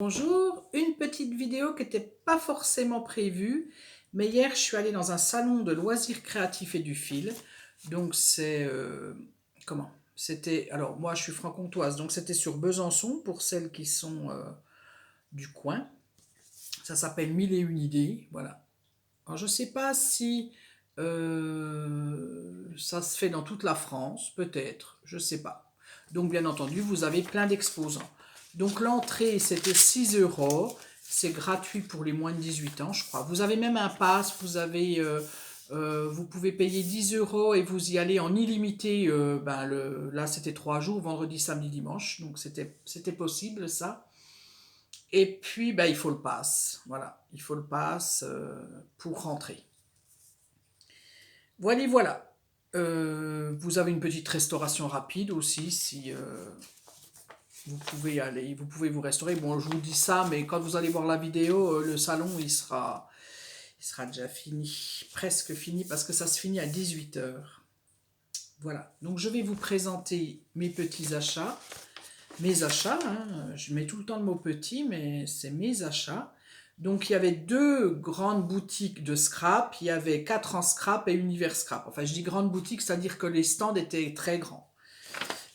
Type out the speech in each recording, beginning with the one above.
Bonjour, une petite vidéo qui n'était pas forcément prévue, mais hier je suis allée dans un salon de loisirs créatifs et du fil. Donc comment? C'était, alors moi je suis franc-comtoise, donc c'était sur Besançon pour celles qui sont du coin. Ça s'appelle Mille et une idées, voilà. Alors je ne sais pas si ça se fait dans toute la France, peut-être, je ne sais pas. Donc bien entendu, vous avez plein d'exposants. Donc l'entrée, c'était 6 €. C'est gratuit pour les moins de 18 ans, je crois. Vous avez même un pass, vous pouvez payer 10 € et vous y allez en illimité. Là, c'était 3 jours, vendredi, samedi, dimanche. Donc c'était possible, ça. Et puis, il faut le pass. Voilà, il faut le pass pour rentrer. Voilà, voilà. Vous avez une petite restauration rapide aussi, si vous pouvez aller, vous pouvez vous restaurer. Bon, je vous dis ça, mais quand vous allez voir la vidéo, le salon, il sera déjà fini, presque fini, parce que ça se finit à 18 h. Voilà, donc je vais vous présenter mes petits achats. Mes achats, hein. Je mets tout le temps le mot petit, mais c'est mes achats. Donc il y avait deux grandes boutiques de scrap, il y avait 4 en scrap et Univers Scrap. Enfin je dis grande boutique, c'est-à-dire que les stands étaient très grands.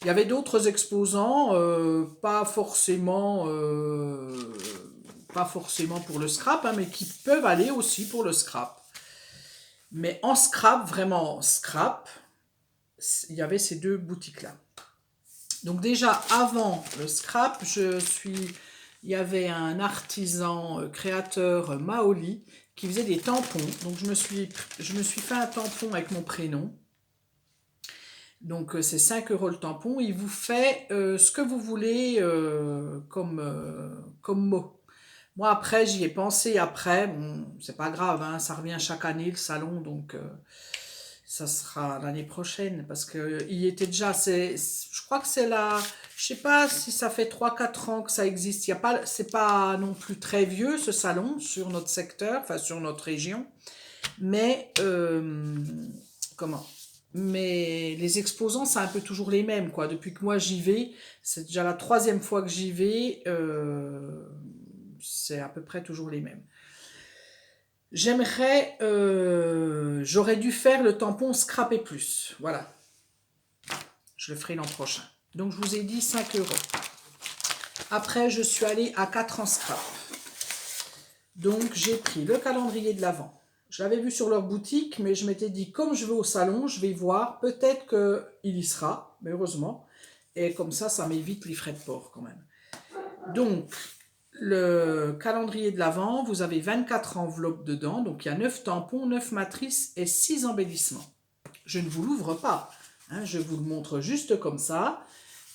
Il y avait d'autres exposants, pas forcément pour le scrap, hein, mais qui peuvent aller aussi pour le scrap. Mais en scrap, vraiment scrap, il y avait ces deux boutiques-là. Donc déjà, avant le scrap, il y avait un artisan créateur Maoli qui faisait des tampons. Donc je me suis fait un tampon avec mon prénom. Donc c'est 5 € le tampon. Il vous fait ce que vous voulez comme mot. Moi après, j'y ai pensé après. Bon, c'est pas grave, hein, ça revient chaque année le salon, donc ça sera l'année prochaine parce que il était déjà. Je crois que c'est la. Je sais pas si ça fait 3 4 ans que ça existe. Il y a pas, c'est pas non plus très vieux ce salon sur notre secteur, enfin sur notre région. Mais comment? Mais les exposants, c'est un peu toujours les mêmes, quoi. Depuis que moi j'y vais, c'est déjà la troisième fois que j'y vais, c'est à peu près toujours les mêmes. J'aurais dû faire le tampon Scrap et Plus. Voilà, je le ferai l'an prochain. Donc je vous ai dit 5 €. Après, je suis allée à 4 en Scrap. Donc j'ai pris le calendrier de l'Avent. Je l'avais vu sur leur boutique, mais je m'étais dit, comme je vais au salon, je vais voir, peut-être qu'il y sera, mais heureusement. Et comme ça m'évite les frais de port quand même. Donc, le calendrier de l'Avent, vous avez 24 enveloppes dedans, donc il y a 9 tampons, 9 matrices et 6 embellissements. Je ne vous l'ouvre pas, hein, je vous le montre juste comme ça.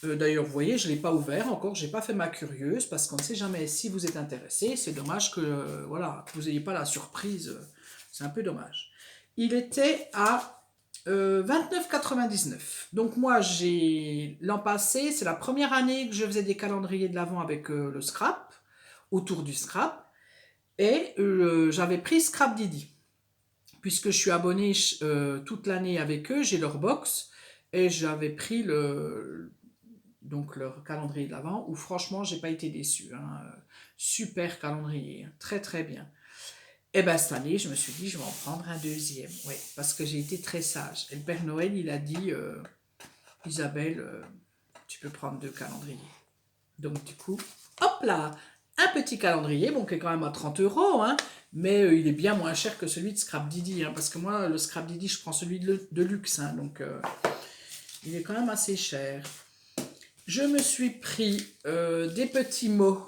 D'ailleurs, vous voyez, je ne l'ai pas ouvert encore, je n'ai pas fait ma curieuse, parce qu'on ne sait jamais si vous êtes intéressé. C'est dommage que, voilà, que vous n'ayez pas la surprise, c'est un peu dommage. Il était à 29,99. Donc moi, l'an passé, c'est la première année que je faisais des calendriers de l'Avent avec le scrap, autour du scrap, et j'avais pris Scrap Didi. Puisque je suis abonnée toute l'année avec eux, j'ai leur box, et j'avais pris donc leur calendrier de l'Avent, où franchement, j'ai pas été déçue, hein. Super calendrier, hein. Très très bien. Et bien cette année, je me suis dit, je vais en prendre un deuxième, oui, parce que j'ai été très sage. Et le Père Noël, il a dit, Isabelle, tu peux prendre 2 calendriers. Donc du coup, hop là, un petit calendrier, bon, qui est quand même à 30 €, hein, mais il est bien moins cher que celui de Scrap Didi, hein, parce que moi, le Scrap Didi, je prends celui de luxe, hein, donc il est quand même assez cher. Je me suis pris des petits mots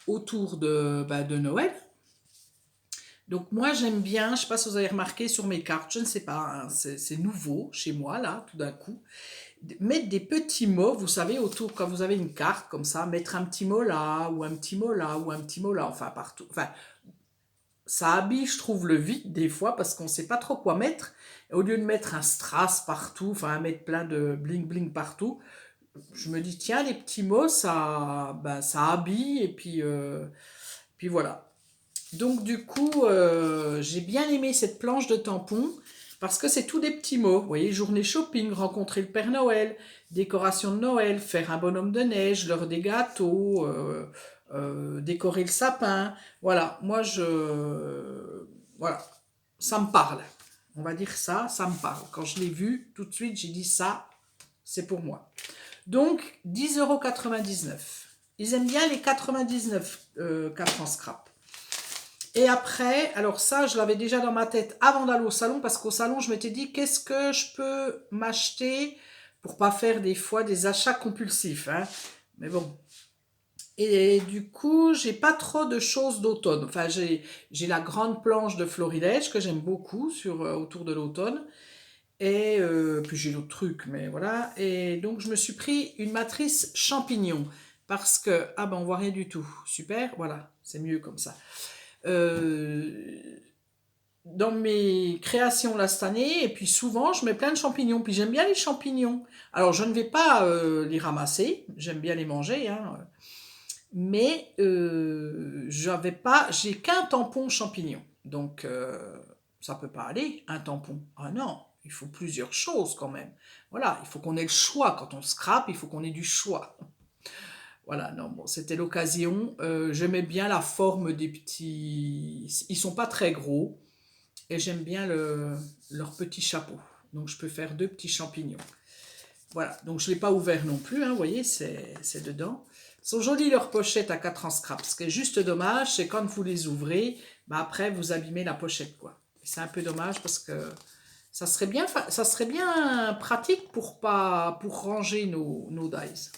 autour de Noël. Donc moi j'aime bien, je ne sais pas si vous avez remarqué sur mes cartes, je ne sais pas, hein, c'est nouveau chez moi là, tout d'un coup. Mettre des petits mots, vous savez, autour, quand vous avez une carte comme ça, mettre un petit mot là, ou un petit mot là, ou un petit mot là, enfin partout. Enfin, ça habille, je trouve, le vide des fois parce qu'on ne sait pas trop quoi mettre. Et au lieu de mettre un strass partout, enfin mettre plein de bling bling partout, je me dis tiens les petits mots ça habille et puis voilà. Donc du coup j'ai bien aimé cette planche de tampons parce que c'est tout des petits mots. Vous voyez, journée shopping, rencontrer le Père Noël, décoration de Noël, faire un bonhomme de neige, l'heure des gâteaux, décorer le sapin. Voilà, moi voilà, ça me parle. On va dire ça, ça me parle. Quand je l'ai vu, tout de suite, j'ai dit ça, c'est pour moi. Donc, 10,99 €. Ils aiment bien les 99 4 en scrap. Et après, alors ça, je l'avais déjà dans ma tête avant d'aller au salon, parce qu'au salon, je m'étais dit, qu'est-ce que je peux m'acheter pour pas faire des fois des achats compulsifs, hein. Mais bon. Et du coup, j'ai pas trop de choses d'automne. Enfin, j'ai la grande planche de florilège que j'aime beaucoup autour de l'automne. Et puis j'ai d'autres trucs, mais voilà. Et donc, je me suis pris une matrice champignon. Parce que, ah ben, on voit rien du tout. Super, voilà, c'est mieux comme ça. Dans mes créations là cette année, et puis souvent je mets plein de champignons, puis j'aime bien les champignons. Alors je ne vais pas les ramasser, j'aime bien les manger, hein, mais j'ai qu'un tampon champignon, donc ça peut pas aller, un tampon. Ah non, il faut plusieurs choses quand même. Voilà, il faut qu'on ait le choix quand on scrape, il faut qu'on ait du choix. Voilà, non, bon, c'était l'occasion. J'aimais bien la forme des petits. Ils sont pas très gros. Et j'aime bien leur petit chapeau. Donc je peux faire 2 petits champignons. Voilà, donc je ne l'ai pas ouvert non plus, hein, vous voyez, c'est dedans. Ils sont jolis leurs pochettes à 4 en scrap. Ce qui est juste dommage, c'est quand vous les ouvrez, bah après vous abîmez la pochette, quoi. C'est un peu dommage parce que ça serait bien pratique pour ranger nos dies.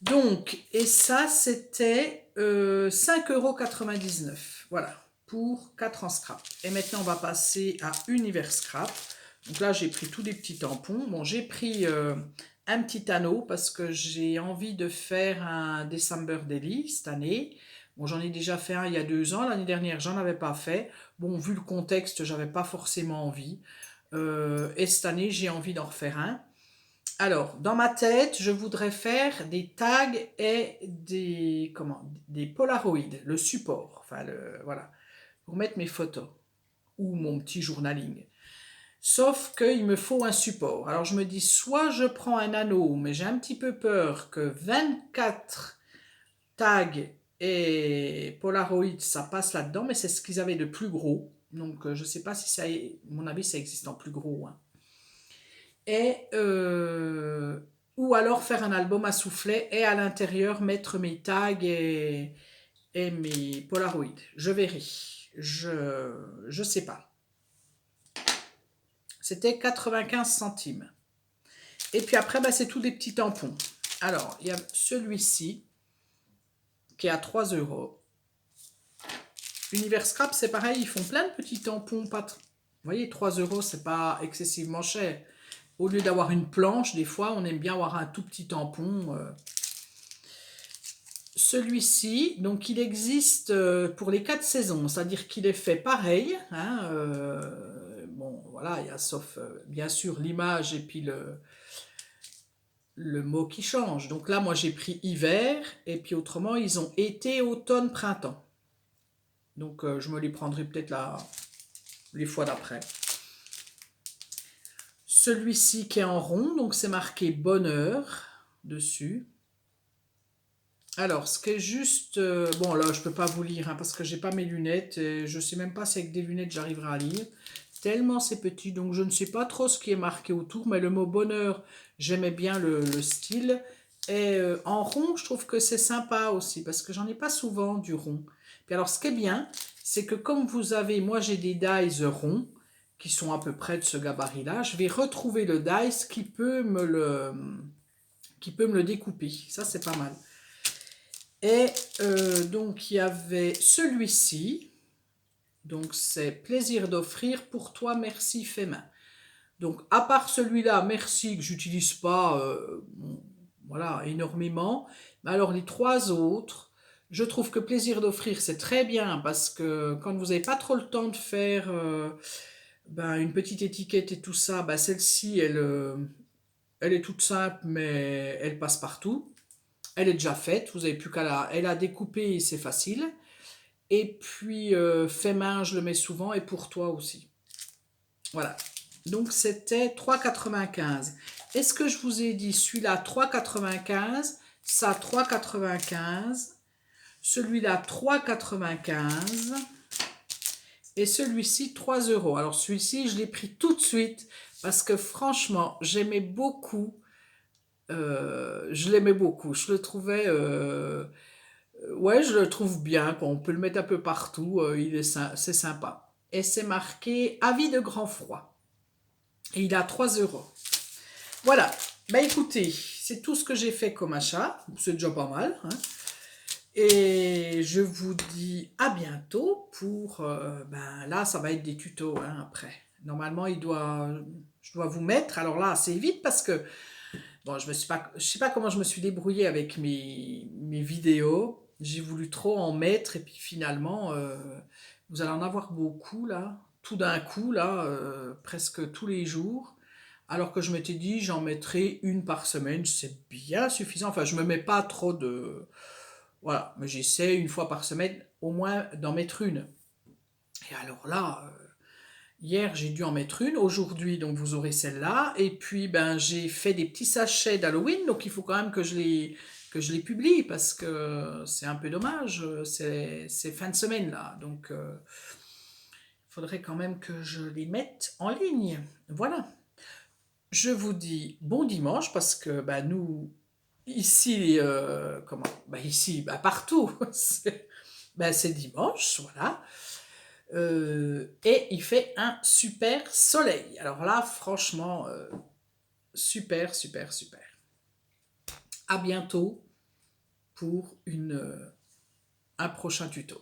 Donc, et ça c'était 5,99 €. Voilà, pour 4 en scrap. Et maintenant, on va passer à Univers Scrap. Donc là, j'ai pris tous les petits tampons. Bon, j'ai pris un petit anneau parce que j'ai envie de faire un December Daily cette année. Bon, j'en ai déjà fait un il y a 2 ans. L'année dernière, j'en avais pas fait. Bon, vu le contexte, j'avais pas forcément envie. Et cette année, j'ai envie d'en refaire un. Alors, dans ma tête, je voudrais faire des tags et des polaroïdes, le support, enfin, voilà, pour mettre mes photos ou mon petit journaling. Sauf qu'il me faut un support. Alors, je me dis, soit je prends un anneau, mais j'ai un petit peu peur que 24 tags et polaroïdes, ça passe là-dedans, mais c'est ce qu'ils avaient de plus gros. Donc, je ne sais pas si ça, à mon avis, ça existe en plus gros, hein. Et ou alors faire un album à soufflet et à l'intérieur mettre mes tags et mes polaroids. Je verrai. Je sais pas. C'était 95 centimes. Et puis après, bah, c'est tout des petits tampons. Alors, il y a celui-ci qui est à 3 €. Univers Scrap, c'est pareil, ils font plein de petits tampons. Vous voyez, 3 €, c'est pas excessivement cher. Au lieu d'avoir une planche, des fois, on aime bien avoir un tout petit tampon. Celui-ci, donc il existe pour les 4 saisons, c'est-à-dire qu'il est fait pareil, hein, bon, voilà, il y a sauf bien sûr l'image et puis le mot qui change. Donc là, moi, j'ai pris hiver, et puis autrement, ils ont été, automne, printemps. Donc je me les prendrai peut-être les fois d'après. Celui-ci qui est en rond, donc c'est marqué bonheur dessus. Alors, ce qui est juste... bon, là, je ne peux pas vous lire, hein, parce que j'ai pas mes lunettes. Et je ne sais même pas si avec des lunettes, j'arriverai à lire. Tellement c'est petit, donc je ne sais pas trop ce qui est marqué autour. Mais le mot bonheur, j'aimais bien le style. Et en rond, je trouve que c'est sympa aussi, parce que j'en ai pas souvent du rond. Puis alors, ce qui est bien, c'est que comme vous avez... Moi, j'ai des dies ronds, qui sont à peu près de ce gabarit-là. Je vais retrouver le dice qui peut me le découper. Ça, c'est pas mal. Et donc, il y avait celui-ci. Donc, c'est plaisir d'offrir pour toi, merci, fais main. Donc, à part celui-là, merci, que j'utilise pas voilà, énormément. Mais alors, les 3 autres, je trouve que plaisir d'offrir, c'est très bien parce que quand vous n'avez pas trop le temps de faire une petite étiquette et tout ça, celle-ci, elle est toute simple, mais elle passe partout. Elle est déjà faite, vous n'avez plus qu'à elle a découpé, c'est facile. Et puis, fait main, je le mets souvent, et pour toi aussi. Voilà. Donc, c'était 3,95 €. Est-ce que je vous ai dit, celui-là, 3,95 €, Ça 3,95. Celui-là 3,95. Et celui-ci 3 euros. Alors celui-ci, je l'ai pris tout de suite parce que franchement, j'aimais beaucoup. Je l'aimais beaucoup. Je le trouvais... ouais, je le trouve bien. Quoi. On peut le mettre un peu partout. C'est sympa. Et c'est marqué avis de grand froid. Et il a 3 euros. Voilà. Bah écoutez, c'est tout ce que j'ai fait comme achat. C'est déjà pas mal. Hein. Et je vous dis à bientôt pour... ben là, ça va être des tutos hein, après. Normalement, je dois vous mettre. Alors là, c'est vite parce que... Bon, je sais pas comment je me suis débrouillée avec mes vidéos. J'ai voulu trop en mettre et puis finalement, vous allez en avoir beaucoup là. Tout d'un coup là, presque tous les jours. Alors que je m'étais dit, j'en mettrai une par semaine. C'est bien suffisant. Enfin, je me mets pas trop de... Voilà, mais j'essaie une fois par semaine au moins d'en mettre une. Et alors là, hier j'ai dû en mettre une, aujourd'hui donc vous aurez celle-là. Et puis ben j'ai fait des petits sachets d'Halloween, donc il faut quand même que je les publie parce que c'est un peu dommage, c'est fin de semaine là. Donc il faudrait quand même que je les mette en ligne. Voilà. Je vous dis bon dimanche parce que ben, nous, ici, comment? Ben, ici, ben, partout, c'est dimanche, voilà. Et il fait un super soleil. Alors là, franchement, super, super, super. À bientôt pour un prochain tuto.